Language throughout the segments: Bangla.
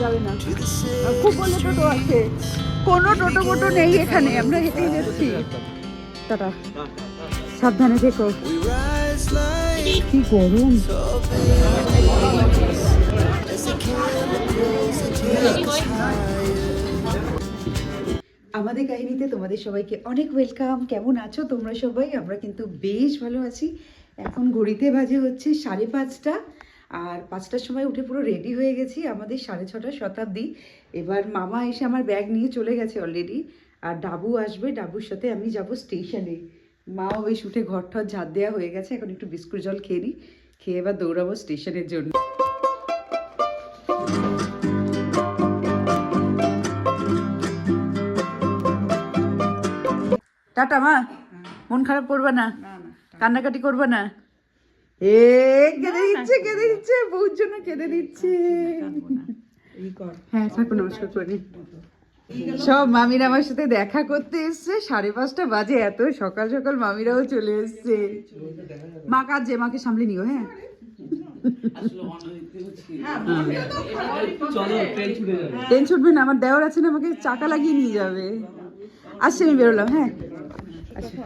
যাবে না, খুব বলে টোটো আছে, কোনো টোটো মোটো নেই এখানে, আমরা হেঁটেই যাচ্ছি। টাটা, সাবধানে থেকো। কি গরম। আমাদের কাহিনীতে তোমাদের সবাইকে অনেক ওয়েলকাম। কেমন আছো তোমরা সবাই? আমরা কিন্তু বেশ ভালো আছি। এখন ঘড়িতে বাজে হচ্ছে 5:30, আর 5টার সময় উঠে পুরো রেডি হয়ে গেছি। আমাদের 6:30 শতাব্দী। এবার মামা এসে আমার ব্যাগ নিয়ে চলে গেছে অলরেডি, আর ডাবু আসবে, ডাবুর সাথে আমি যাব স্টেশনে। মাও বেশ উঠে ঘর ঠর ঝাঁট দেওয়া হয়ে গেছে, এখন একটু বিস্কুট জল খেয়ে নিই, খেয়ে এবার দৌড়াবো স্টেশনের জন্য। টাটা মা, মন খারাপ করবে না, কান্নাকাটি করবে না। কেঁদে দিচ্ছে বউর জন্য, কেঁদে দিচ্ছে। হ্যাঁ ঠাকুর নমস্কার করে। সব মামিরা আমার সাথে দেখা করতে এসছে, 5:30 বাজে, এত সকাল সকাল মামিরাও চলে এসছে। মা কাজে, মাকে সামলে নিও। হ্যাঁ ট্রেন ছুটবে না, আমার দেওয়ার আছে না, আমাকে চাকা লাগিয়ে নিয়ে যাবে। আসছে, আমি বেরোলাম। হ্যাঁ আচ্ছা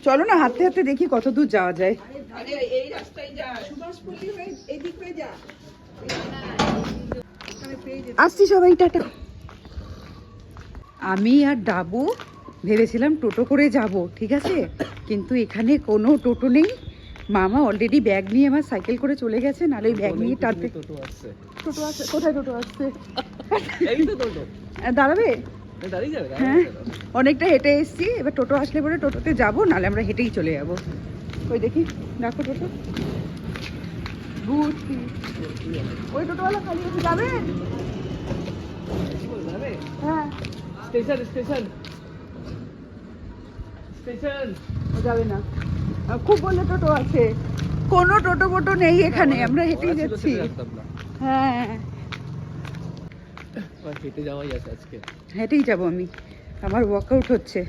চলো না, হাঁটতে হাঁটতে দেখি কত দূর যাওয়া যায়। আসছি সবাই, টাটা। আমি আর ডাবু ভেবেছিলাম টোটো করে যাব, ঠিক আছে, কিন্তু এখানে কোনো টোটো নেই। মামা অলরেডি ব্যাগ নিয়ে আমার সাইকেল করে চলে গেছে, নাহলে ওই ব্যাগ নিয়ে টানতে। টোটো আসছে? কোথায় টোটো আসছে? দাঁড়াবে? হ্যাঁ, অনেকটা হেঁটে এসছি, এবার টোটো আসলে পরে টোটোতে যাবো, নাহলে আমরা হেঁটেই চলে যাবো। ওই দেখি, দেখো টোটো ঘুরছি, ওই টোটোওয়ালা খালি আছে, যাবে? হ্যাঁ স্টেশন যাবে না, খুব বলে টোটো আছে, কোনো টোটো মোটো নেই এখানে, আমরা হেঁটেই যাচ্ছি। হ্যাঁ হেঁটে যাওয়াই আছে আজকে, হেঁটেই যাবো আমি, আমার ওয়ার্কআউট হচ্ছে।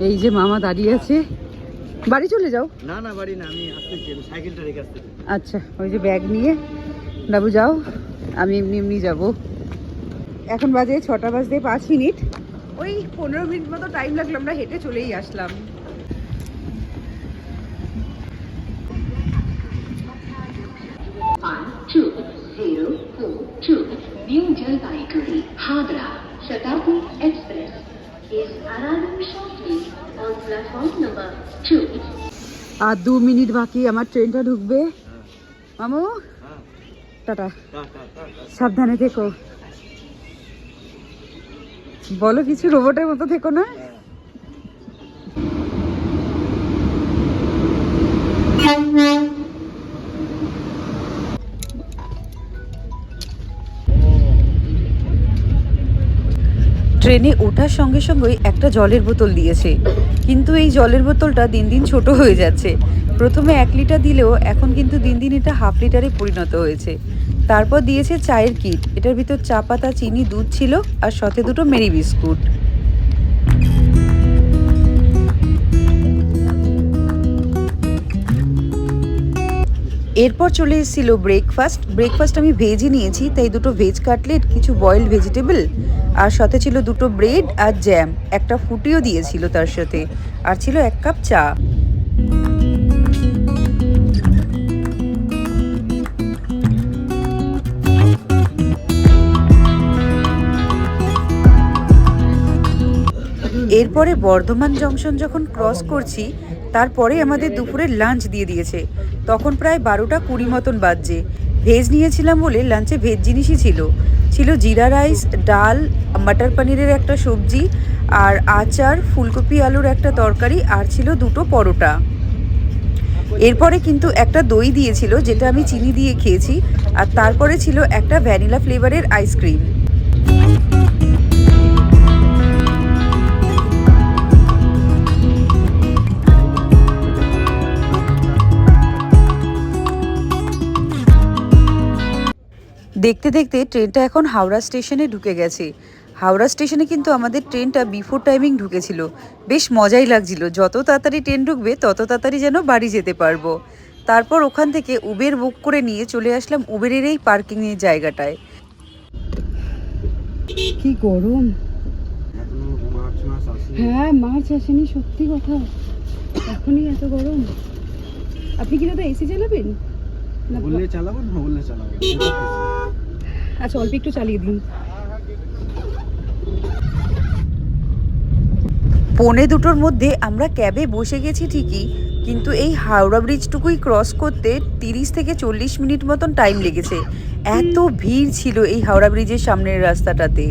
এই যে মামা দাঁড়িয়ে আছে, বাড়ি চলে যাও। না না বাড়ি না, আমি আসতেছি, সাইকেলটা রেখে আসতেছি। আচ্ছা, ওই যে ব্যাগ নিয়ে ডাবু যাও, আমি এমনি এমনি যাবো। এখন বাজে 6:05। ওই 15 মিনিট মতো টাইম লাগলো, আমরা হেঁটে চলেই আসলাম। New Jalpaiguri Howrah Shatabdi express is arriving shortly on platform number 2. আর 2 মিনিট বাকি, আমার ট্রেনটা ঢুকবে। মামু টাটা, সাবধানে থেকো। বলো কিছু, রোবটের মতো থেকো না। ট্রেনে ওঠার সঙ্গে সঙ্গেই একটা জলের বোতল দিয়েছে, কিন্তু এই জলের বোতলটা দিন দিন ছোট হয়ে যাচ্ছে। প্রথমে 1 লিটার দিলেও এখন কিন্তু দিন দিন এটা হাফ লিটারে পরিণত হয়েছে। তারপর দিয়েছে চায়ের কিট, এটার ভিতর চা পাতা, চিনি, দুধ ছিল, আর সাথে 2টো মেরি বিস্কুট। এরপর চলে এসেছিল ব্রেকফাস্ট আমি ভেজই নিয়েছি, তাই 2টো ভেজ কাটলেট, কিছু বয়েলড ভেজিটেবল, আর সাথে ছিল 2টো ব্রেড আর জ্যাম, একটা ফুটিও দিয়েছিল তার সাথে, আর ছিল 1 কাপ চা। এরপরে বর্ধমান জংশন যখন ক্রস করছি, তারপরে আমাদের দুপুরের লাঞ্চ দিয়ে দিয়েছে। তখন প্রায় 12:20 মতন বাজছে। ভেজ নিয়েছিলাম বলে লাঞ্চে ভেজ জিনিসই ছিল জিরা রাইস, ডাল, মটর পনিরের একটা সবজি, আর আচার, ফুলকপি আলুর একটা তরকারি, আর ছিল 2টো পরোটা। এরপরে কিন্তু একটা দই দিয়েছিল, যেটা আমি চিনি দিয়ে খেয়েছি, আর তারপরে ছিল একটা ভ্যানিলা ফ্লেভারের আইসক্রিম। দেখতে দেখতে ট্রেনটা এখন হাওড়া স্টেশনে ঢুকে গেছে, হাওড়া স্টেশনে কিন্তু আমাদের ট্রেনটা বিফোর টাইমিং ঢুকেছিল। বেশ মজাই লাগছিল, যত তাড়াতাড়ি ট্রেন ঢুকবে তত তাড়াতাড়ি যেন বাড়ি যেতে পারবো। তারপর ওখান থেকে উবের বুক করে নিয়ে চলে আসলাম উবেরের এই পার্কিংয়ের জায়গাটায়। কি গরম! এখনো মাছ আসেনি। হ্যাঁ, মার্চ আসেনি, সত্যি কথা। এখনই এত গরম। আপনি কি দাদা এসি চালাবেন? না বললে চালাবো, না বললে চালাবো। আচ্ছা, অল্প একটু চালিয়ে দিন। 1:45 মধ্যে আমরা ক্যাবে বসে গেছি ঠিকই, কিন্তু এই হাওড়া ব্রিজটুকুই ক্রস করতে 30 থেকে 40 মিনিট মতন টাইম লেগেছে। এত ভিড় ছিল এই হাওড়া ব্রিজের সামনের রাস্তাটাতে।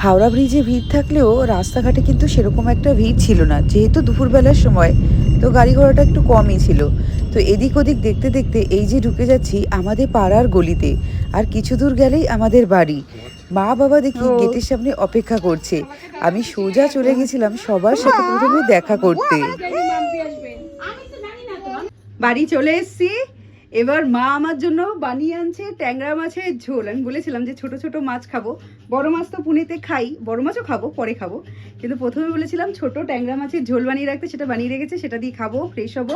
হাওড়া ব্রিজে ভিড় থাকলেও রাস্তাঘাটে কিন্তু সেরকম একটা ভিড় ছিল না, যেহেতু দুপুরবেলার সময়, তো গাড়ি ঘোড়াটা একটু কমই ছিল। তো এদিক ওদিক দেখতে দেখতে এই যে ঢুকে যাচ্ছি আমাদের পাড়ার গলিতে, আর কিছু দূর গেলেই আমাদের বাড়ি। মা বাবা দেখি গেটের সামনে অপেক্ষা করছে। আমি সোজা চলে গেছিলাম সবার সাথে প্রথমে দেখা করতে। বাড়ি চলে এসেছি। এবার মা আমার জন্য বানিয়ে আনছে ট্যাংরা মাছের ঝোল। আমি বলেছিলাম যে ছোট ছোট মাছ খাবো, বড় মাছ তো পুনেতে খাই, বড় মাছও খাবো, পরে খাবো, কিন্তু প্রথমে বলেছিলাম ছোট ট্যাংরা মাছের ঝোল বানিয়ে রাখতে, সেটা বানিয়ে রেখেছে, সেটা দিয়ে খাবো, ফ্রেশ হবো।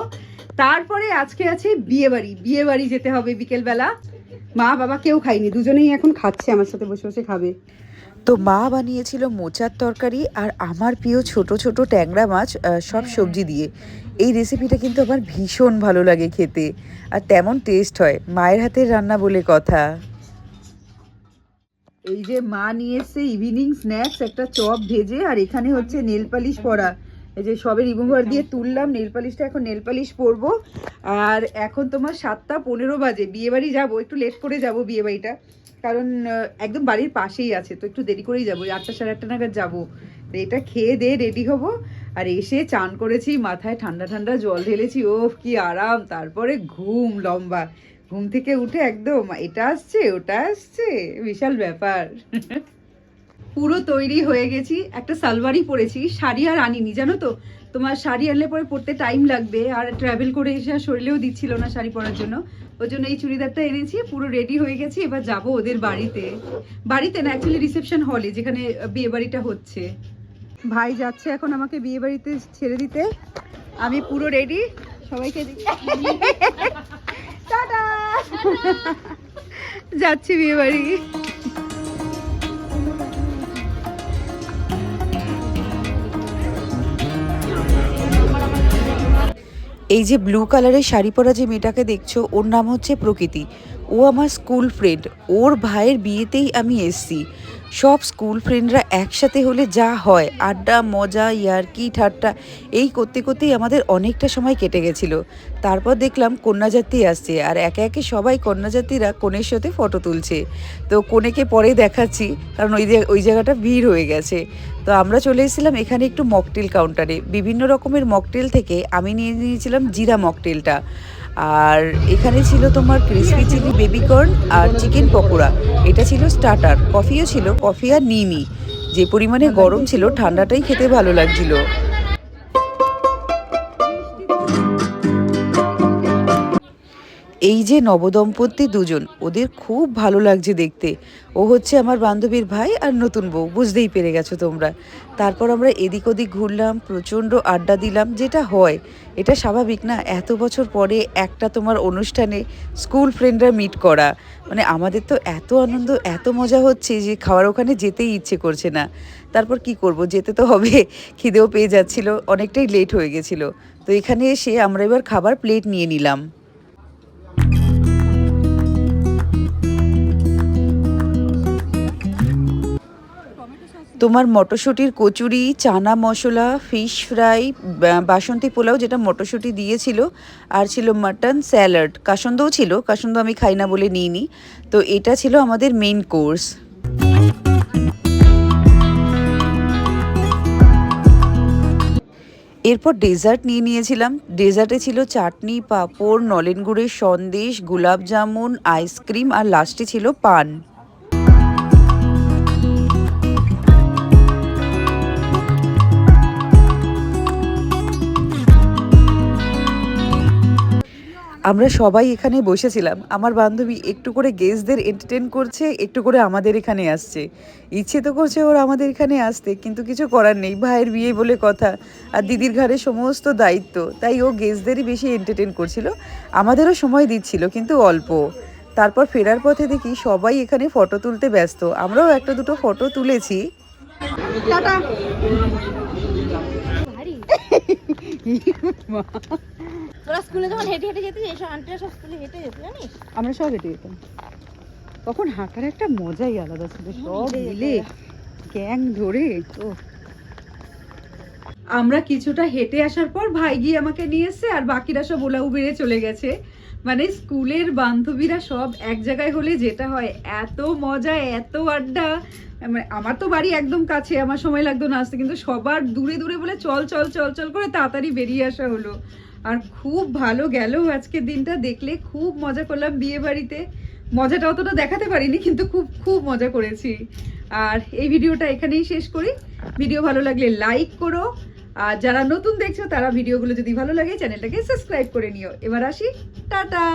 তারপরে আজকে আছে বিয়ে বাড়ি যেতে হবে বিকেলবেলা। মা বাবা কেউ খায়নি, দুজনেই এখন খাচ্ছে, আমার সাথে বসে বসে খাবে। তো মা বানিয়েছিল মোচার তরকারি আর আমার প্রিয় ছোট ছোট ট্যাংরা মাছ, সব সবজি দিয়ে। এই রেসিপিটা কিন্তু আমার ভীষণ ভালো লাগে খেতে, আর তেমন টেস্ট হয়, মায়ের হাতের রান্না বলে কথা। এই যে মা নিয়ে এসছে ইভিনিং স্ন্যাক্স, একটা চপ ভেজে, আর এখানে হচ্ছে নেল পালিশ পরা। এই যে সবে রিমুভার দিয়ে তুললাম নেল পালিশটা, এখন নেল পালিশ পরবো। আর এখন তোমার 7:15 বাজে, বিয়ে বাড়ি যাবো, একটু লেট করে যাবো বিয়ে বাড়িটা, কারণ একদম বাড়ির পাশেই আছে, তো একটু দেরি করেই যাবো, 8টা সাড়ে 8টা নাগাদ যাবো। তো এটা খেয়ে দিয়ে রেডি হবো। আর এসে চান করেছি, মাথায় ঠান্ডা ঠান্ডা জল ঢেলেছি, ওফ কি আরাম। তারপরে ঘুম লম্বা, ঘুম থেকে উঠে একদম এটা আসছে ওটা আসছে, বিশাল ব্যাপার। পুরো তৈরি হয়ে গেছি, একটা সালোয়ারই পরেছি, শাড়ি আর আনিনি, জানো তো। তোমার শাড়ি আনলে পরে পরতে টাইম লাগবে, আর ট্রাভেল করে এসে আর শরীরেও দিচ্ছিল না শাড়ি পরার জন্য, ওই জন্য এই চুড়িদারটা এনেছি। পুরো রেডি হয়ে গেছি, এবার যাব ওদের বাড়িতে। বাড়িতে না, অ্যাকচুয়ালি রিসেপশন হলে, যেখানে বিয়ে বাড়িটা হচ্ছে। ভাই যাচ্ছে এখন আমাকে বিয়ে বাড়িতে ছেড়ে দিতে, আমি পুরো রেডি, সবাইকে টাটা, যাচ্ছি বিয়ে বাড়ি। এই যে ব্লু কালারের শাড়ি পরা যে মেয়েটাকে দেখছো, ওর নাম হচ্ছে প্রকৃতি। ও আমার স্কুল ফ্রেন্ড, ওর ভাইয়ের বিয়েতেই আমি এসছি। সব স্কুল ফ্রেন্ডরা একসাথে হলে যা হয়, আড্ডা মজা ইয়ার্কি ঠাট্টা, এই করতে করতেই আমাদের অনেকটা সময় কেটে গেছিলো। তারপর দেখলাম কন্যাযাত্রী আসছে, আর একে একে সবাই কন্যাযাত্রীরা কনের সাথে ফটো তুলছে। তো কনেকে পরে দেখাচ্ছি, কারণ ওই জায়গাটা ভিড় হয়ে গেছে। তো আমরা চলে এসেছিলাম এখানে একটু মকটেল কাউন্টারে। বিভিন্ন রকমের মকটেল থেকে আমি নিয়ে নিয়েছিলাম জিরা মকটেলটা। আর এখানে ছিল তোমার ক্রিসপি চিলি বেবিকর্ন আর চিকেন পকোড়া, এটা ছিল স্টার্টার। কফিও ছিল, কফি আর নিইনি, যে পরিমাণে গরম ছিল ঠান্ডাটাই খেতে ভালো লাগছিল। এই যে নবদম্পতি দুজন, ওদের খুব ভালো লাগছে দেখতে। ও হচ্ছে আমার বান্ধবীর ভাই আর নতুন বউ, বুঝতেই পেরে গেছো তোমরা। তারপর আমরা এদিক ওদিক ঘুরলাম, প্রচণ্ড আড্ডা দিলাম, যেটা হয়, এটা স্বাভাবিক না, এত বছর পরে একটা তোমার অনুষ্ঠানে স্কুল ফ্রেন্ডরা মিট করা, মানে আমাদের তো এত আনন্দ এত মজা হচ্ছে যে খাওয়ার ওখানে যেতেই ইচ্ছে করছে না। তারপর কি করব, যেতে তো হবে, খিদেও পেয়ে যাচ্ছিল, অনেকটাই লেট হয়ে গেছিলো। তো এখানে এসে আমরা এবার খাবার প্লেট নিয়ে নিলাম। তোমার মটরশুঁটির কচুরি, চানা মশলা, ফিশ ফ্রাই, বাসন্তী পোলাও যেটা মটরশুঁটি দিয়েছিল, আর ছিল মাটন স্যালাড, কাসন্দও ছিল, কাসন্দ আমি খাই না বলে নিইনি। তো এটা ছিল আমাদের মেইন কোর্স। এরপর ডেজার্ট নিয়ে নিয়েছিলাম। ডেজার্টে ছিল চাটনি, পাঁপড়, নলেন গুড়ের সন্দেশ, গোলাপ জামুন, আইসক্রিম, আর লাস্টে ছিল পান। আমরা সবাই এখানে বসেছিলাম। আমার বান্ধবী একটু করে গেস্টদের এন্টারটেন করছে, একটু করে আমাদের এখানে আসছে। ইচ্ছে তো করছে ওর আমাদের এখানে আসতে, কিন্তু কিছু করার নেই, ভাইয়ের বিয়ে বলে কথা, আর দিদির ঘাড়ে সমস্ত দায়িত্ব, তাই ও গেস্টদেরই বেশি এন্টারটেন করছিল। আমাদেরও সময় দিচ্ছিল, কিন্তু অল্প। তারপর ফেরার পথে দেখি সবাই এখানে ফটো তুলতে ব্যস্ত, আমরাও একটা দুটো ফটো তুলেছি। টাটা। তোরা স্কুলে যখন হেঁটে হেঁটে যেতিস, এইসব আন্টিরা সব স্কুলে হেঁটে যেত জানিস? আমরা সব হেঁটে যেতাম। তখন হাঁটার একটা মজাই আলাদা ছিল, সব মিলে গ্যাং ধরে। তো আমরা কিছুটা হেঁটে আসার পর ভাই গিয়ে আমাকে নিয়ে এসছে, আর বাকিরা সব ওলা উবেরে চলে গেছে। মানে স্কুলের বান্ধবীরা সব এক জায়গায় হলে যেটা হয়, এত মজা, এত আড্ডা। মানে আমার তো বাড়ি একদম কাছে, আমার সময় লাগতো না আসতে, কিন্তু সবার দূরে দূরে বলে চল চল চল চল করে তাড়াতাড়ি বেরিয়ে আসা হলো। আর খুব ভালো গেল আজকের দিনটা, দেখলে খুব মজা করলাম বিয়ে বাড়িতে। মজাটা অতটা দেখাতে পারিনি, কিন্তু খুব খুব মজা করেছি। আর এই ভিডিওটা এখানেই শেষ করি। ভিডিও ভালো লাগলে লাইক করো, আর যারা নতুন দেখছো তারা ভিডিওগুলো যদি ভালো লাগে চ্যানেলটাকে সাবস্ক্রাইব করে নিও। এবার আসি, টাটা।